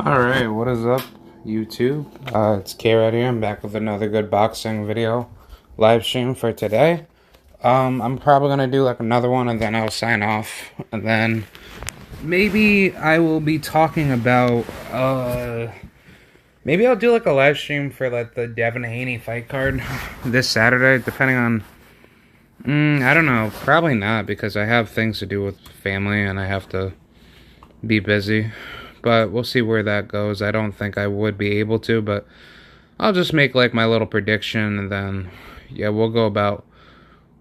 Alright, what is up, YouTube? It's K right here. I'm back with another good boxing video live stream for today. I'm probably gonna do like another one and then I'll sign off. And then maybe I will be talking about, maybe I'll do like a live stream for like the Devin Haney fight card this Saturday, depending on, I don't know, probably not because I have things to do with family and I have to be busy. But we'll see where that goes. I don't think I would be able to, but I'll just make like my little prediction and then yeah, we'll go about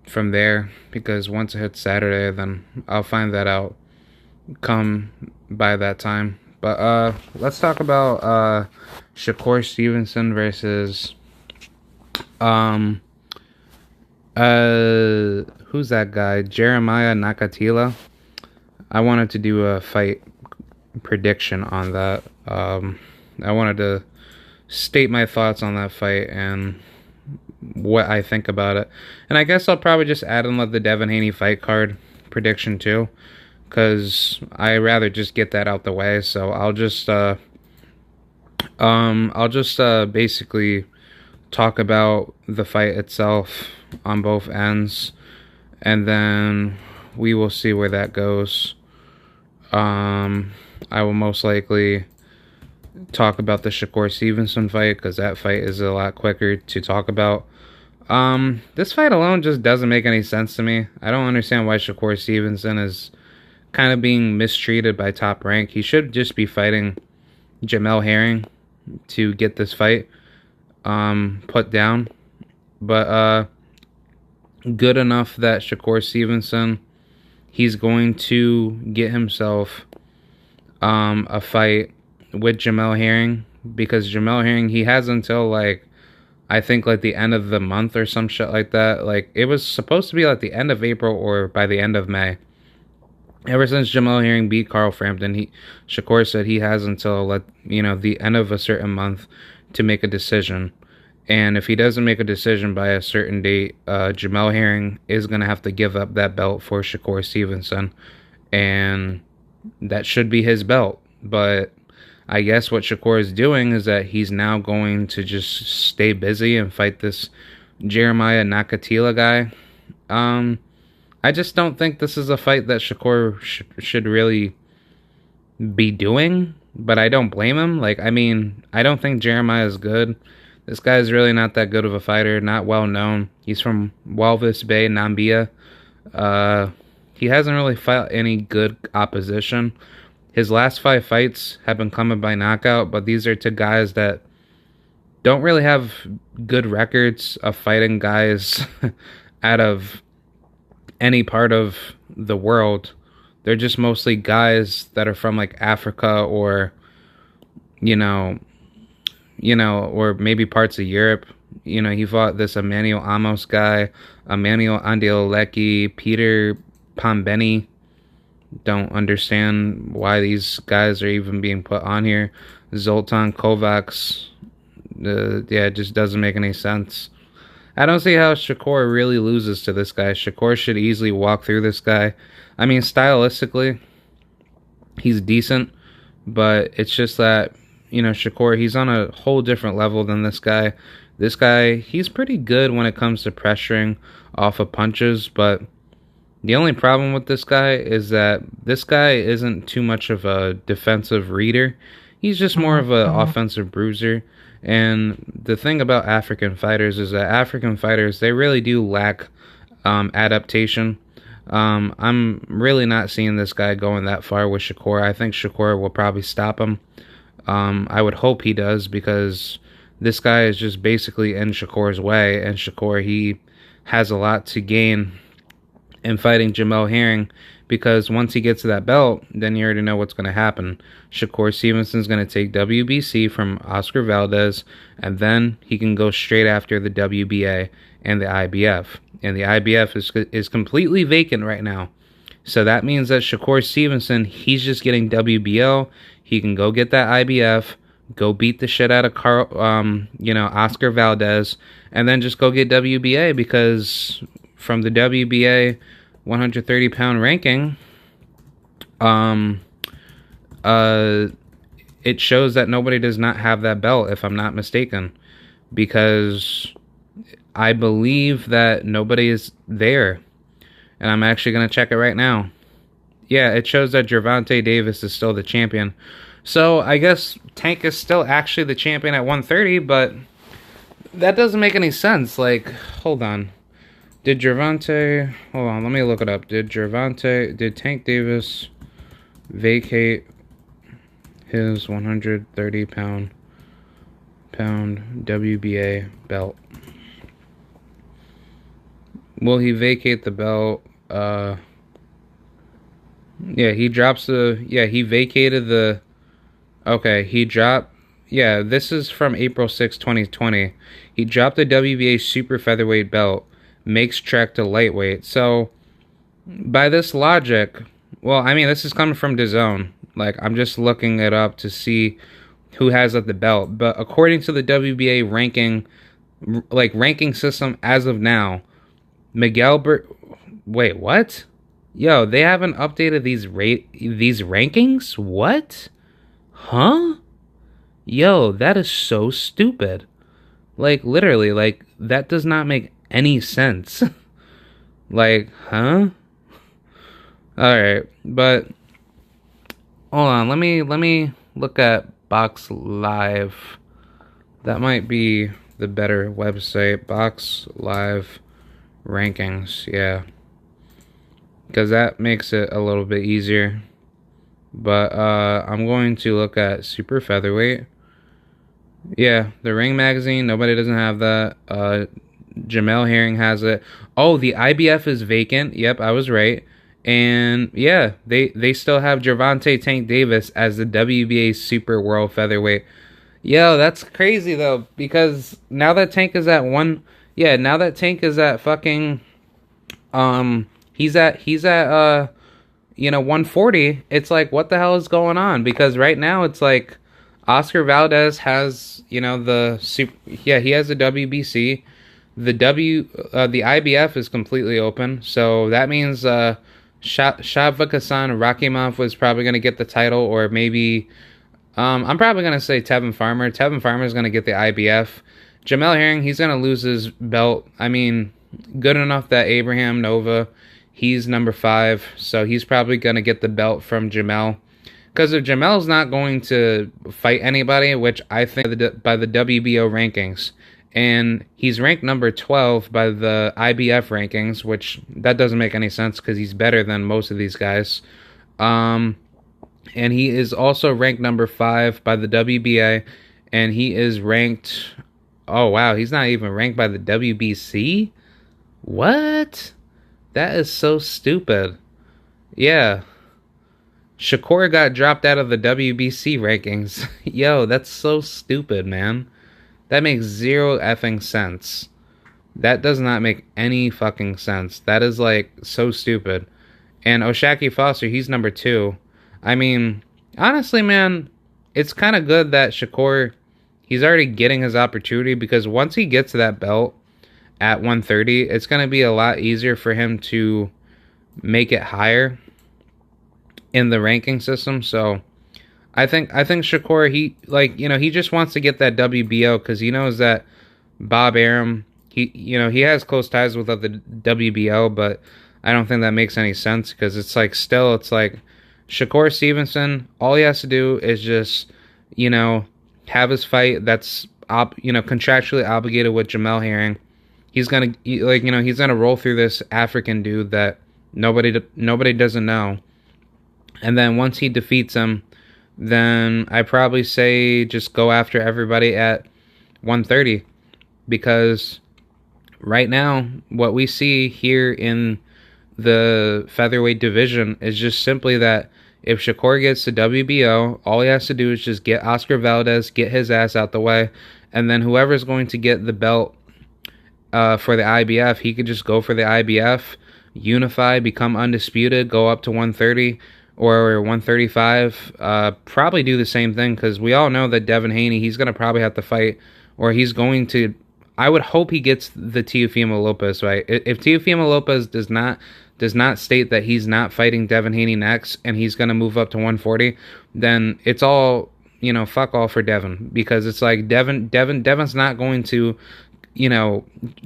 from there because once it hits Saturday, then I'll find that out come by that time. But let's talk about Shakur Stevenson versus um who's that guy? Jeremiah Nakathila. I wanted to do a fight prediction on that. I wanted to state my thoughts on that fight and what I think about it. And I guess I'll probably just add in the Devin Haney fight card prediction too, because I rather just get that out the way. So I'll just basically talk about the fight itself on both ends, and then we will see where that goes. I will most likely talk about the Shakur Stevenson fight because that fight is a lot quicker to talk about. This fight alone just doesn't make any sense to me. I don't understand why Shakur Stevenson is kind of being mistreated by Top Rank. He should just be fighting Jamel Herring to get this fight put down. But good enough that Shakur Stevenson, he's going to get himself a fight with Jamel Herring, because Jamel Herring, he has until like I think like the end of the month or some shit like that. Like it was supposed to be like the end of April or by the end of May. Ever since Jamel Herring beat Carl Frampton, Shakur said he has until the end of a certain month to make a decision. And if he doesn't make a decision by a certain date, Jamel Herring is gonna have to give up that belt for Shakur Stevenson, and that should be his belt. But I guess what Shakur is doing is that he's now going to just stay busy and fight this Jeremiah Nakathila guy. I just don't think this is a fight that Shakur should really be doing, but I don't blame him. Like, I mean, I don't think Jeremiah is good. This guy is really not that good of a fighter, not well known. He's from Walvis Bay, Nambia. He hasn't really fought any good opposition. His last 5 fights have been coming by knockout, but these are 2 guys that don't really have good records of fighting guys out of any part of the world. They're just mostly guys that are from like Africa or, or maybe parts of Europe. He fought this Emmanuel Amos guy, Emmanuel Andioleki, Peter Pambeni. Don't understand why these guys are even being put on here. Zoltan Kovacs. Yeah, it just doesn't make any sense. I don't see how Shakur really loses to this guy. Shakur should easily walk through this guy. I mean, stylistically, he's decent, but it's just that, Shakur, he's on a whole different level than this guy. This guy, he's pretty good when it comes to pressuring off of punches, but the only problem with this guy is that this guy isn't too much of a defensive reader. He's just more of an offensive bruiser. And the thing about African fighters is that African fighters, they really do lack adaptation. I'm really not seeing this guy going that far with Shakur. I think Shakur will probably stop him. I would hope he does, because this guy is just basically in Shakur's way, and Shakur, he has a lot to gain in fighting Jamel Herring, because once he gets to that belt, then you already know what's going to happen. Shakur Stevenson's going to take WBC from Oscar Valdez, and then he can go straight after the WBA and the IBF. And the IBF is completely vacant right now. So that means that Shakur Stevenson, he's just getting WBO. He can go get that IBF, go beat the shit out of Oscar Valdez, and then just go get WBA, because from the WBA 130-pound ranking, it shows that nobody does not have that belt, if I'm not mistaken, because I believe that nobody is there, and I'm actually going to check it right now. Yeah, it shows that Gervonta Davis is still the champion. So I guess Tank is still actually the champion at 130, but that doesn't make any sense. Like, hold on. Did Gervonta... Hold on, let me look it up. Did Tank Davis vacate his 130-pound WBA belt? Will he vacate the belt? Yeah, he drops the... Yeah, he vacated the... Okay, he dropped... Yeah, this is from April 6, 2020. He dropped the WBA super featherweight belt, makes trek to lightweight. So, by this logic... Well, I mean, this is coming from DAZN. Like, I'm just looking it up to see who has the belt. But according to the WBA ranking system as of now, Wait, what? Yo, they haven't updated these rankings? What? Huh? Yo, that is so stupid. Like, literally, like, that does not make any sense. Like, huh? Alright, but hold on, let me look at Box Live. That might be the better website. Box Live rankings, yeah. Because that makes it a little bit easier. But I'm going to look at super featherweight. Yeah, the Ring magazine, nobody doesn't have that. Jamel Herring has it. Oh, the IBF is vacant. Yep, I was right. And yeah, they still have Gervonta Tank Davis as the WBA super world featherweight. Yo, that's crazy though, because now that Tank is at now that Tank is at fucking he's at 140, it's like, what the hell is going on? Because right now it's like Oscar Valdez has, he has a WBC. The IBF is completely open, so that means Shavkat Rakimov was probably going to get the title, or maybe I'm probably going to say Tevin Farmer. Tevin Farmer is going to get the IBF. Jamel Herring, he's going to lose his belt. I mean, good enough that Abraham Nova, he's number 5, so he's probably going to get the belt from Jamel. Because if Jamel's not going to fight anybody, which I think by the WBO rankings, and he's ranked number 12 by the IBF rankings, which that doesn't make any sense because he's better than most of these guys. And he is also ranked number 5 by the WBA, and he is ranked... Oh, wow, he's not even ranked by the WBC? What? That is so stupid. Yeah. Shakur got dropped out of the WBC rankings. Yo, that's so stupid, man. That makes zero effing sense. That does not make any fucking sense. That is, like, so stupid. And O'Shaquie Foster, he's number 2. I mean, honestly, man, it's kind of good that Shakur, he's already getting his opportunity, because once he gets that belt at 130, it's going to be a lot easier for him to make it higher in the ranking system. So I think Shakur, he just wants to get that WBO because he knows that Bob Arum, he has close ties with the WBO, but I don't think that makes any sense, because it's like Shakur Stevenson, all he has to do is just, have his fight that's contractually obligated with Jamel Herring. He's gonna he's gonna roll through this African dude that nobody doesn't know, and then once he defeats him, then I probably say just go after everybody at 130, because right now what we see here in the featherweight division is just simply that if Shakur gets the WBO, all he has to do is just get Oscar Valdez, get his ass out the way, and then whoever's going to get the belt for the IBF, he could just go for the IBF, unify, become undisputed, go up to 130 or 135. Probably do the same thing, because we all know that Devin Haney, he's going to probably have to fight, or he's going to... I would hope he gets the Teofimo Lopez fight. If Teofimo Lopez does not state that he's not fighting Devin Haney next, and he's going to move up to 140, then it's all fuck all for Devin, because it's like Devin's not going to,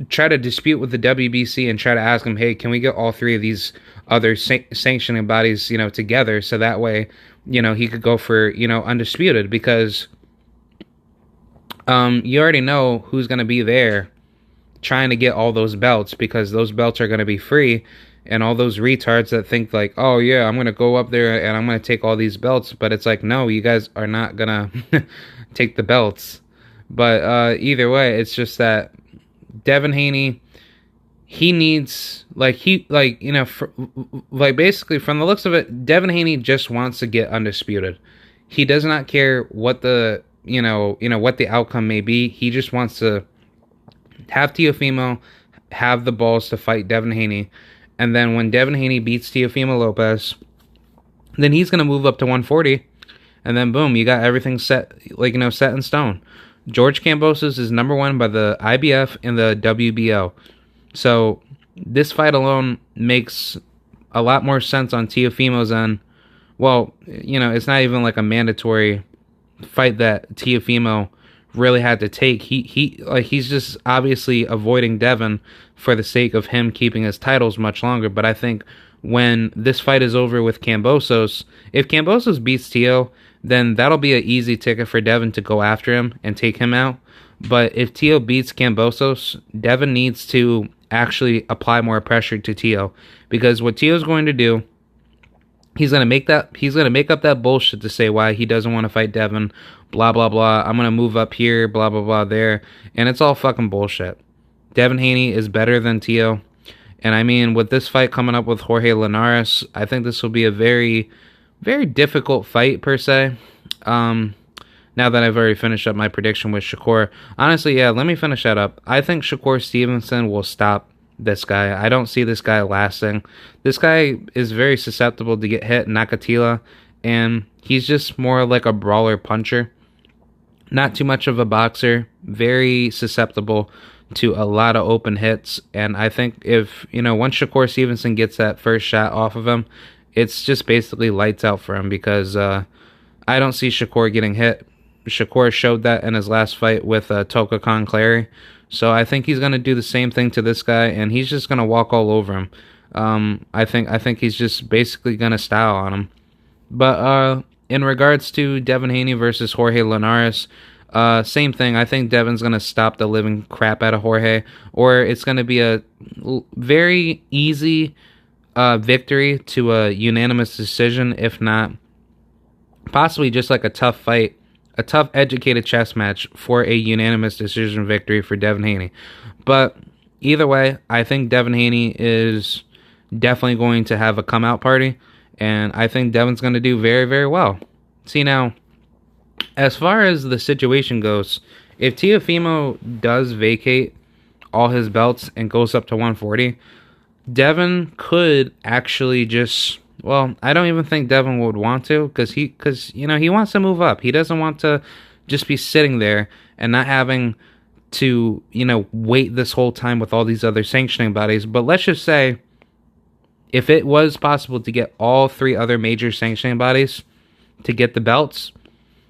try to dispute with the WBC and try to ask him, hey, can we get all three of these other sanctioning bodies, together, so that way, he could go for, undisputed, because you already know who's going to be there trying to get all those belts, because those belts are going to be free, and all those retards that think like, oh yeah, I'm going to go up there and I'm going to take all these belts, but it's like, no, you guys are not going to take the belts. But either way, it's just that Devin Haney, he needs, basically from the looks of it, Devin Haney just wants to get undisputed. He does not care what the, what the outcome may be. He just wants to have Teofimo have the balls to fight Devin Haney. And then when Devin Haney beats Teofimo Lopez, then he's going to move up to 140. And then boom, you got everything set, set in stone. George Kambosos is number 1 by the IBF and the WBO. So this fight alone makes a lot more sense on Teofimo's end. Well, it's not even like a mandatory fight that Teofimo really had to take. He's just obviously avoiding Devin for the sake of him keeping his titles much longer. But I think when this fight is over with Kambosos, if Kambosos beats Teo, then that'll be an easy ticket for Devin to go after him and take him out. But if Teo beats Kambosos, Devin needs to actually apply more pressure to Teo, because what Teo's going to do, he's going to make up that bullshit to say why he doesn't want to fight Devin, blah blah blah, I'm going to move up here, blah blah blah there, and it's all fucking bullshit. Devin Haney is better than Teo, and I mean, with this fight coming up with Jorge Linares, I think this will be a very, very difficult fight per se. Now that I've already finished up my prediction with Shakur, honestly, yeah, let me finish that up. I think Shakur Stevenson will stop this guy. I don't see this guy lasting. This guy is very susceptible to get hit, Nakathila, and he's just more like a brawler puncher. Not too much of a boxer, very susceptible to a lot of open hits, and I think if, once Shakur Stevenson gets that first shot off of him, it's just basically lights out for him, because I don't see Shakur getting hit. Shakur showed that in his last fight with Toka Clary. So I think he's going to do the same thing to this guy, and he's just going to walk all over him. I think he's just basically going to style on him. But in regards to Devin Haney versus Jorge Linares, same thing. I think Devin's going to stop the living crap out of Jorge, or it's going to be a very easy victory to a unanimous decision, if not possibly just like a tough fight. A tough, educated chess match for a unanimous decision victory for Devin Haney. But either way, I think Devin Haney is definitely going to have a come-out party, and I think Devin's going to do very, very well. See, now, as far as the situation goes, if Teofimo does vacate all his belts and goes up to 140, Devin could actually just... Well, I don't even think Devin would want to, because he wants to move up. He doesn't want to just be sitting there and not having to, wait this whole time with all these other sanctioning bodies. But let's just say, if it was possible to get all 3 other major sanctioning bodies to get the belts,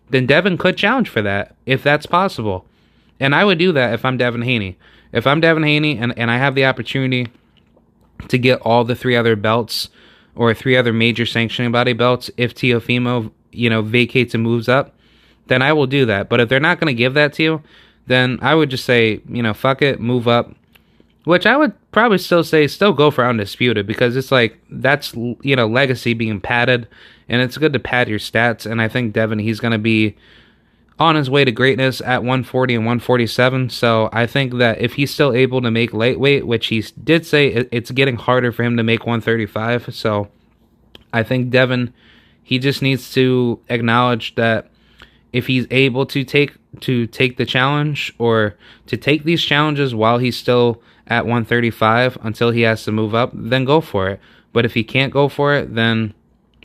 then Devin could challenge for that, if that's possible. And I would do that if I'm Devin Haney. If I'm Devin Haney and I have the opportunity to get all the 3 other belts, or 3 other major sanctioning body belts, if Teofimo, vacates and moves up, then I will do that. But if they're not going to give that to you, then I would just say, fuck it, move up. Which I would probably still say, still go for undisputed, because it's like, that's, legacy being padded, and it's good to pad your stats, and I think Devin, he's going to be on his way to greatness at 140 and 147, so I think that if he's still able to make lightweight, which he did say it's getting harder for him to make 135, so I think Devin, he just needs to acknowledge that if he's able to take the challenge, or to take these challenges while he's still at 135 until he has to move up, then go for it. But if he can't go for it, then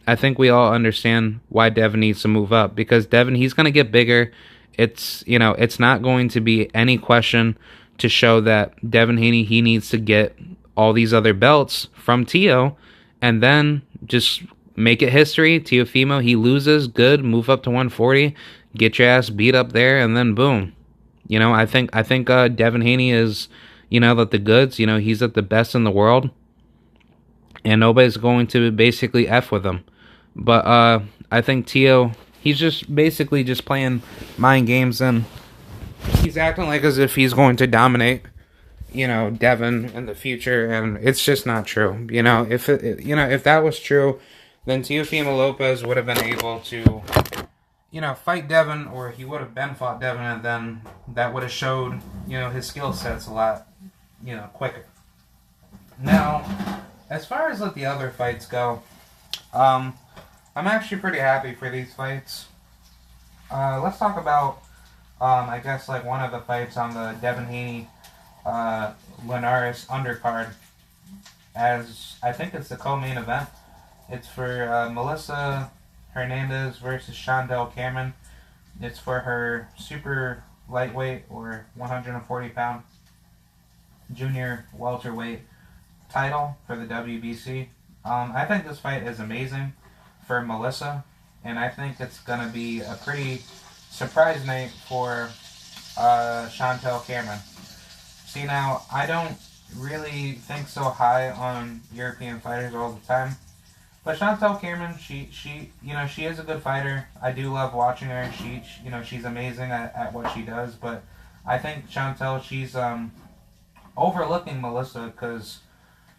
I think we all understand why Devin needs to move up, because Devin, he's going to get bigger. It's, it's not going to be any question to show that Devin Haney, he needs to get all these other belts from Teo, and then just make it history. Teofimo, he loses, good, move up to 140, get your ass beat up there, and then boom. I think Devin Haney is, at the goods. He's at the best in the world, and nobody's going to basically F with him. But I think Tio, he's just basically just playing mind games, and he's acting like as if he's going to dominate, Devin in the future, and it's just not true. If that was true, then Teofimo Lopez would have been able to, fight Devin, or he would have been fought Devin, and then that would have showed, his skill sets a lot, quicker. Now, as far as the other fights go, I'm actually pretty happy for these fights. Let's talk about, I guess, one of the fights on the Devin Haney, Linares undercard, as I think it's the co-main event. It's for Melissa Hernandez versus Shondell Cameron. It's for her super lightweight, or 140-pound junior welterweight title for the WBC. I think this fight is amazing for Melissa, and I think it's going to be a pretty surprise night for Shondell Cameron. See, now, I don't really think so high on European fighters all the time, but Shondell Cameron, she is a good fighter. I do love watching her. She's amazing at what she does, but I think Shondell, she's overlooking Melissa, because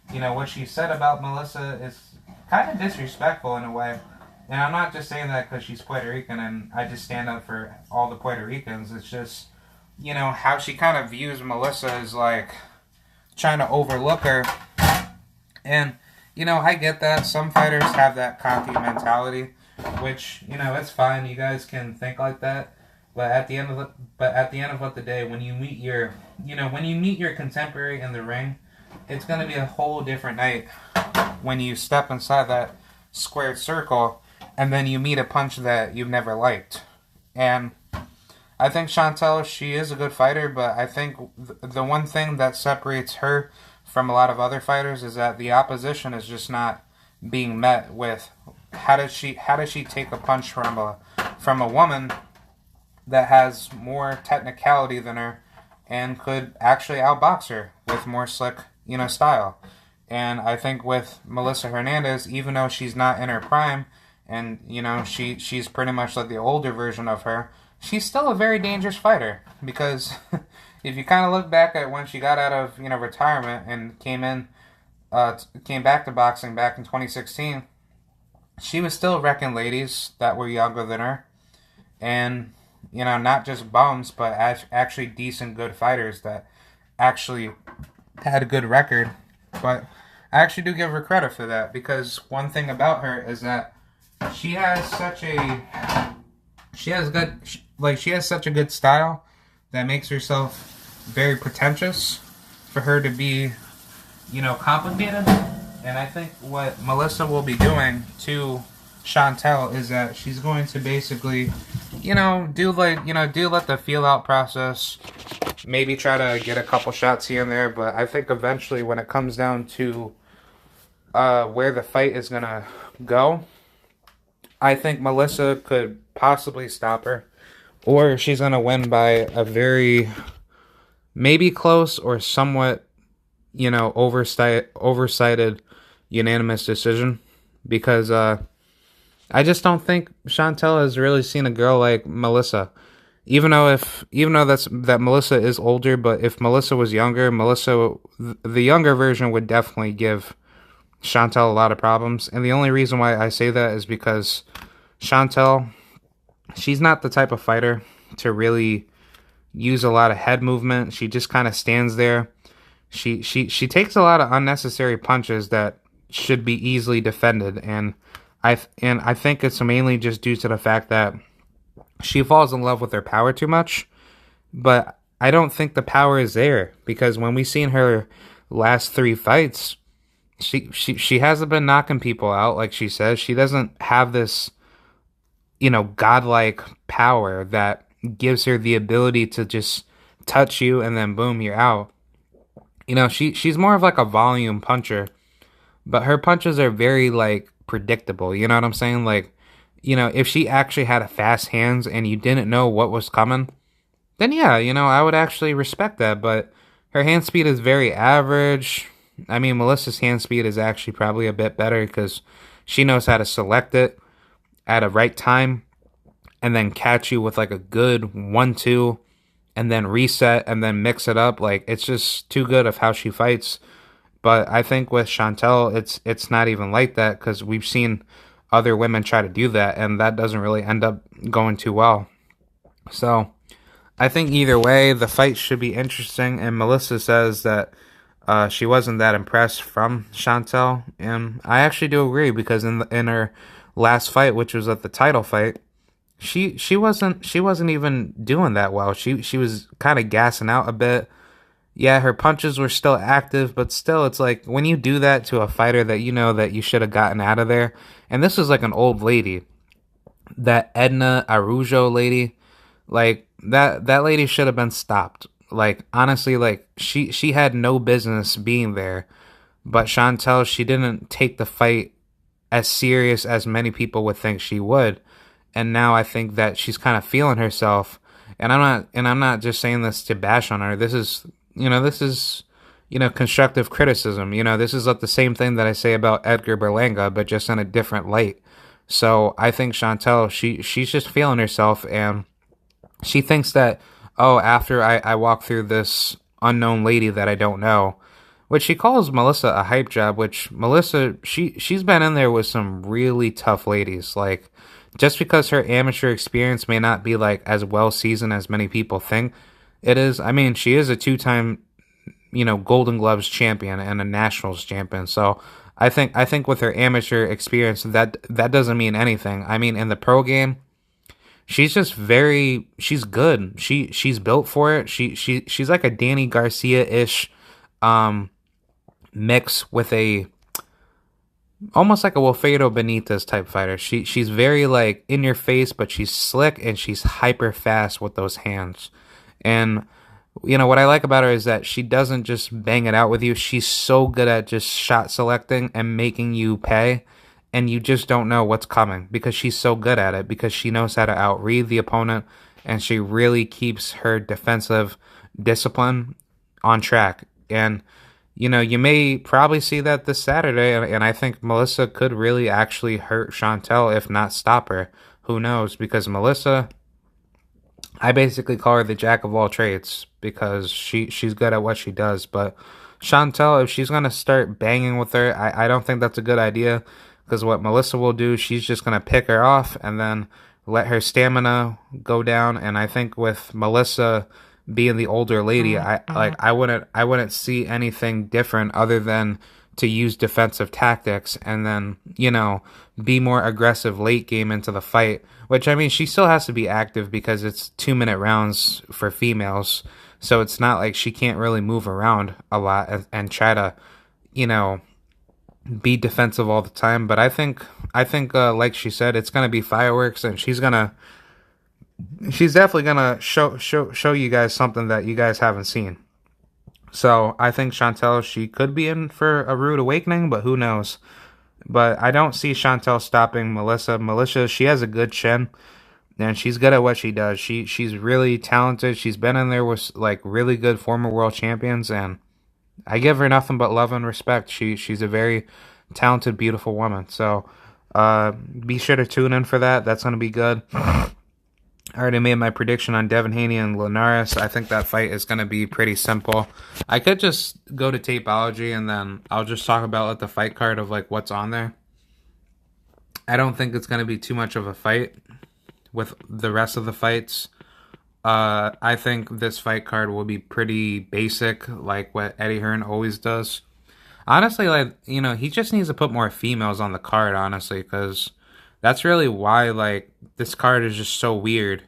what she said about Melissa is kind of disrespectful in a way. And I'm not just saying that because she's Puerto Rican and I just stand up for all the Puerto Ricans. It's just, how she kind of views Melissa as trying to overlook her. And, I get that. Some fighters have that cocky mentality, which, it's fine. You guys can think like that. But at the end of the day, when you meet your contemporary in the ring, it's going to be a whole different night when you step inside that squared circle and then you meet a punch that you've never liked. And I think Shondell, she is a good fighter, but I think the one thing that separates her from a lot of other fighters is that the opposition is just not being met with how does she take a punch from a woman that has more technicality than her and could actually outbox her with more slick, style. And I think with Melissa Hernandez, even though she's not in her prime, and, she's pretty much like the older version of her, she's still a very dangerous fighter. Because if you kind of look back at when she got out of, retirement and came back to boxing back in 2016, she was still wrecking ladies that were younger than her. And, not just bums, but actually decent, good fighters that actually had a good record. But I actually do give her credit for that, because one thing about her is that she has such a good style that makes herself very pretentious for her to be, complicated. And I think what Melissa will be doing to Shondell is that she's going to basically, do let the feel out process, maybe try to get a couple shots here and there, but I think eventually when it comes down to where the fight is going to go, I think Melissa could possibly stop her, or she's going to win by a very, maybe close or somewhat, oversighted unanimous decision, because I just don't think Shondell has really seen a girl like Melissa. Even though that Melissa is older, but if Melissa was younger, the younger version would definitely give Shondell a lot of problems. And the only reason why I say that is because Shondell, she's not the type of fighter to really use a lot of head movement. She just kind of stands there. She takes a lot of unnecessary punches that should be easily defended, and I think it's mainly just due to the fact that she falls in love with her power too much. But I don't think the power is there, because when we've seen her last 3 fights, she hasn't been knocking people out like she says. She doesn't have this, godlike power that gives her the ability to just touch you and then boom, you're out. She's more of like a volume puncher, but her punches are very predictable. You know what I'm saying? if she actually had a fast hands and you didn't know what was coming, then yeah, I would actually respect that. But her hand speed is very average. I mean, Melissa's hand speed is actually probably a bit better because she knows how to select it at a right time and then catch you with like a good 1-2 and then reset and then mix it up. Like, it's just too good of how she fights. But I think with Shondell, it's not even like that because we've seen other women try to do that and that doesn't really end up going too well. So I think either way, the fight should be interesting. And Melissa says that she wasn't that impressed from Shondell, and I actually do agree because in her last fight, which was at the title fight, she wasn't even doing that well. She was kind of gassing out a bit. Yeah, her punches were still active, but still, it's like when you do that to a fighter that you know that you should have gotten out of there, and this is like an old lady, that Edna Arujo lady, like that lady should have been stopped. Like, honestly, like she had no business being there, but Shondell, she didn't take the fight as serious as many people would think she would. And now I think that she's kind of feeling herself. And I'm not just saying this to bash on her. This is constructive criticism. This is like the same thing that I say about Edgar Berlanga, but just in a different light. So I think Shondell, she's just feeling herself, and she thinks that, oh, after I walk through this unknown lady that I don't know, which she calls Melissa a hype job, which Melissa, she's been in there with some really tough ladies. Like, just because her amateur experience may not be like as well seasoned as many people think it is. I mean, she is a 2-time, Golden Gloves champion and a Nationals champion. So I think with her amateur experience, that doesn't mean anything. I mean, in the pro game, she's good. She's built for it. She's like a Danny Garcia-ish mix with almost like a Wilfredo Benitez type fighter. She's very like in your face, but she's slick and she's hyper fast with those hands. And what I like about her is that she doesn't just bang it out with you. She's so good at just shot selecting and making you pay, and you just don't know what's coming because she's so good at it, because she knows how to outread the opponent, and she really keeps her defensive discipline on track. And you may probably see that this Saturday, and I think Melissa could really actually hurt Shondell, if not stop her. Who knows? Because Melissa, I basically call her the jack of all trades because she's good at what she does. But Shondell, if she's going to start banging with her, I don't think that's a good idea, because what Melissa will do, she's just going to pick her off and then let her stamina go down. And I think with Melissa being the older lady, I wouldn't see anything different other than to use defensive tactics and then, be more aggressive late game into the fight, which, I mean, she still has to be active because it's 2-minute rounds for females. So it's not like she can't really move around a lot and try to, be defensive all the time. But I think like she said, it's going to be fireworks, and she's definitely gonna show you guys something that you guys haven't seen. So I think Shondell, she could be in for a rude awakening, but who knows? But I don't see Shondell stopping Melissa. Melissa, she has a good chin, and she's good at what she does. She's really talented. She's been in there with like really good former world champions, and I give her nothing but love and respect. She's a very talented, beautiful woman. So be sure to tune in for that. That's gonna be good. I already made my prediction on Devin, Haney, and Linares. I think that fight is going to be pretty simple. I could just go to Tapeology, and then I'll just talk about like the fight card of like what's on there. I don't think it's going to be too much of a fight with the rest of the fights. I think this fight card will be pretty basic, like what Eddie Hearn always does. Honestly, like, he just needs to put more females on the card, honestly, because that's really why, like, this card is just so weird,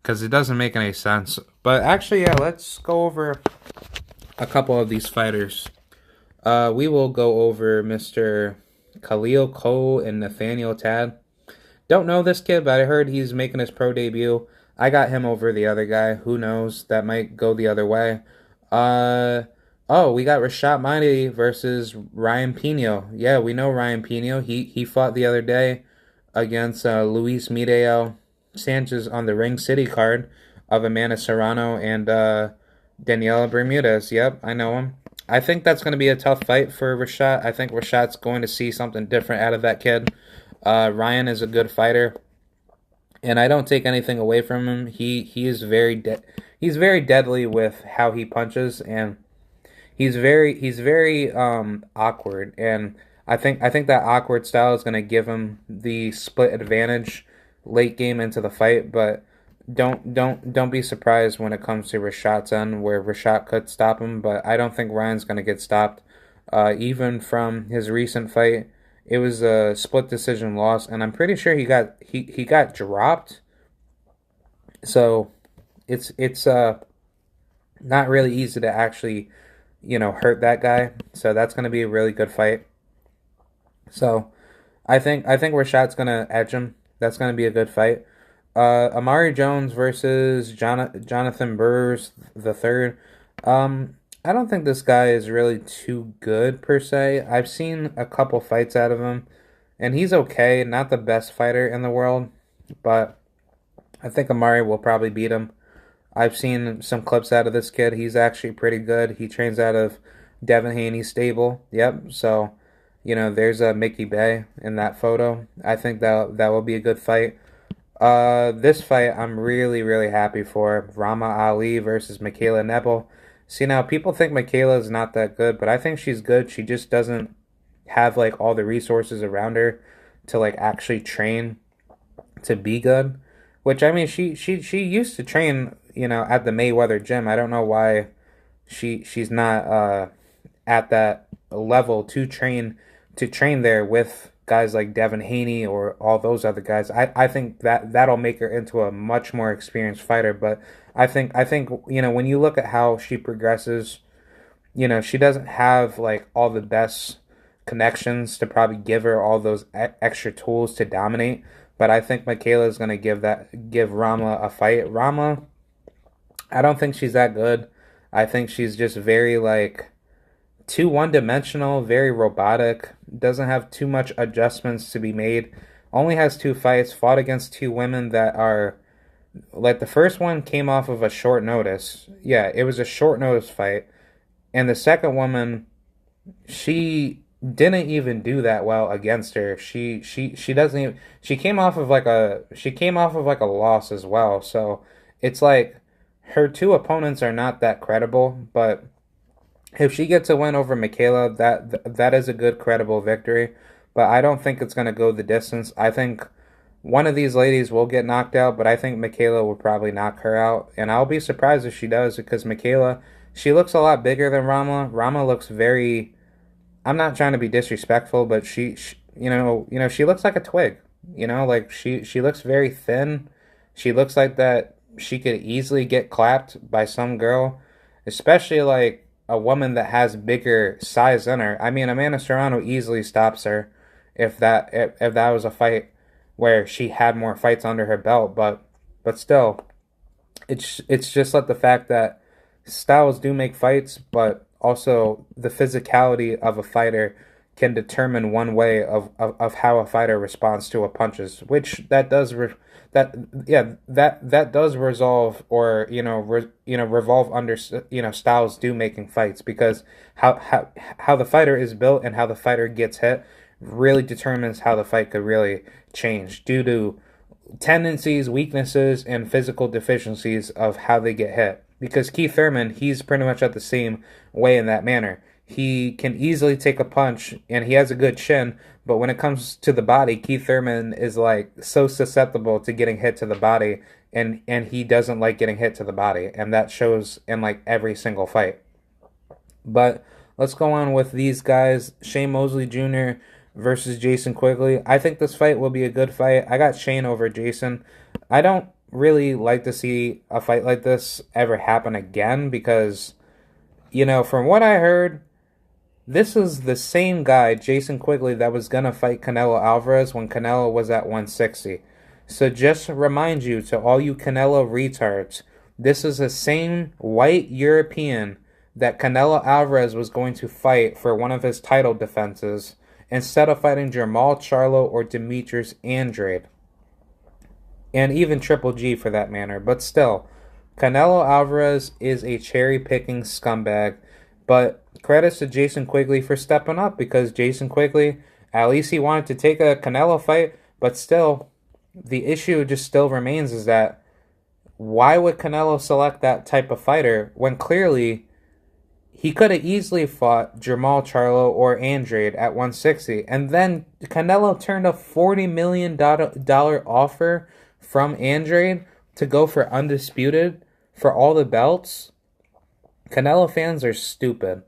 because it doesn't make any sense. But actually, yeah, let's go over a couple of these fighters. We will go over Mr. Khalil Cole and Nathaniel Tad. Don't know this kid, but I heard he's making his pro debut. I got him over the other guy. Who knows? That might go the other way. We got Rashad Mahdi versus Ryan Pino. Yeah, we know Ryan Pino. He fought the other day. against Luis Mideo Sanchez on the Ring City card of Amanda Serrano and Daniela Bermudez. Yep, I know him. I think that's going to be a tough fight for Rashad. I think Rashad's going to see something different out of that kid. Ryan is a good fighter, and I don't take anything away from him. He is he's very deadly with how he punches, and he's very awkward, and I think that awkward style is going to give him the split advantage late game into the fight, but don't be surprised when it comes to Rashad's end where Rashad could stop him, but I don't think Ryan's going to get stopped. Even from his recent fight, it was a split decision loss, and I'm pretty sure he got dropped. So it's not really easy to actually hurt that guy. So that's going to be a really good fight. So I think Rashad's going to edge him. That's going to be a good fight. Amari Jones versus Jonathan Burrs the third. I don't think this guy is really too good per se. I've seen a couple fights out of him, and he's okay. Not the best fighter in the world, but I think Amari will probably beat him. I've seen some clips out of this kid. He's actually pretty good. He trains out of Devin Haney's stable. Yep. So, there's a Mickey Bay in that photo. I think that will be a good fight. This fight I'm really, really happy for. Rama Ali versus Michaela Nebel. See, now people think Michaela is not that good, but I think she's good. She just doesn't have like all the resources around her to like actually train to be good. Which I mean, she used to train, at the Mayweather gym. I don't know why she's not at that level to train there with guys like Devin Haney or all those other guys. I think that'll make her into a much more experienced fighter. But I think when you look at how she progresses, she doesn't have like all the best connections to probably give her all those extra tools to dominate. But I think Michaela is going to give Rama a fight. Rama, I don't think she's that good. I think she's just very like too one-dimensional, very robotic, doesn't have too much adjustments to be made. Only has two fights, fought against two women that are like the first one came off of a short notice. Yeah, it was a short notice fight. And the second woman, she didn't even do that well against her. She doesn't even she came off of like a loss as well. So it's like her two opponents are not that credible, but if she gets a win over Michaela, that is a good credible victory. But I don't think it's going to go the distance. I think one of these ladies will get knocked out, but I think Michaela will probably knock her out. And I'll be surprised if she does because Michaela, she looks a lot bigger than Rama. Rama looks very, I'm not trying to be disrespectful, but she she looks like a twig. Like she looks very thin. She looks like that she could easily get clapped by some girl, especially like a woman that has bigger size than her. I mean, Amanda Serrano easily stops her if that was a fight where she had more fights under her belt, but still, it's just like the fact that styles do make fights, but also the physicality of a fighter can determine one way of how a fighter responds to a punches, which that does that does resolve or revolve under styles do making fights because how the fighter is built and how the fighter gets hit really determines how the fight could really change due to tendencies, weaknesses, and physical deficiencies of how they get hit. Because Keith Thurman, he's pretty much at the same way in that manner. He can easily take a punch, and he has a good chin, but when it comes to the body, Keith Thurman is like so susceptible to getting hit to the body, and he doesn't like getting hit to the body, and that shows in like every single fight. But let's go on with these guys. Shane Mosley Jr. versus Jason Quigley. I think this fight will be a good fight. I got Shane over Jason. I don't really like to see a fight like this ever happen again because, from what I heard, this is the same guy, Jason Quigley, that was going to fight Canelo Alvarez when Canelo was at 160. So just to remind you, to all you Canelo retards, this is the same white European that Canelo Alvarez was going to fight for one of his title defenses instead of fighting Jermall Charlo or Demetrius Andrade. And even Triple G for that matter. But still, Canelo Alvarez is a cherry-picking scumbag. But credits to Jason Quigley for stepping up, because Jason Quigley, at least he wanted to take a Canelo fight. But still, the issue just still remains is that why would Canelo select that type of fighter when clearly he could have easily fought Jermall Charlo or Andrade at 160. And then Canelo turned a $40 million offer from Andrade to go for undisputed for all the belts. Canelo fans are stupid.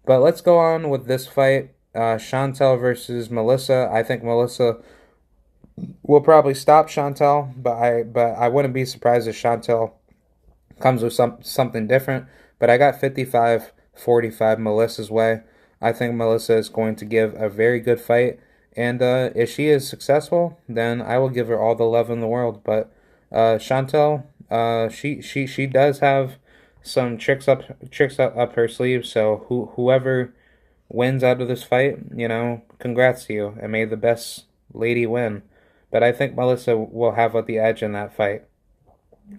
But let's go on with this fight. Shondell versus Melissa. I think Melissa will probably stop Shondell, but I wouldn't be surprised if Shondell comes with something different. But I got 55-45 Melissa's way. I think Melissa is going to give a very good fight. And if she is successful, then I will give her all the love in the world. But Shondell, she does have some tricks up her sleeve. So whoever wins out of this fight, congrats to you, and may the best lady win. But I think Melissa will have the edge in that fight.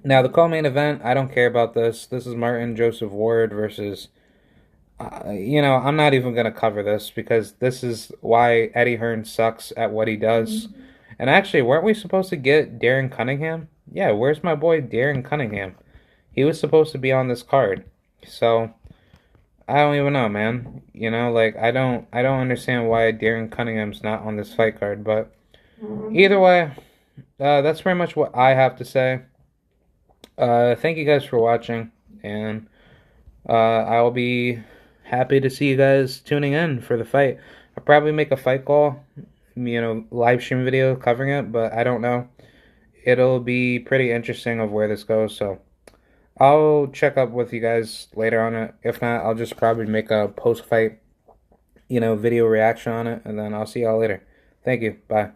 Now, the co-main event, I don't care about this. This is Martin Joseph Ward versus... I'm not even going to cover this, because this is why Eddie Hearn sucks at what he does. And actually, weren't we supposed to get Darren Cunningham? Yeah, where's my boy Darren Cunningham? He was supposed to be on this card. So, I don't even know, man. I don't understand why Darren Cunningham's not on this fight card. But either way, that's pretty much what I have to say. Thank you guys for watching, and I will be happy to see you guys tuning in for the fight. I'll probably make a fight call, live stream video covering it, but I don't know. It'll be pretty interesting of where this goes, so I'll check up with you guys later on it. If not, I'll just probably make a post-fight, video reaction on it, and then I'll see y'all later. Thank you. Bye.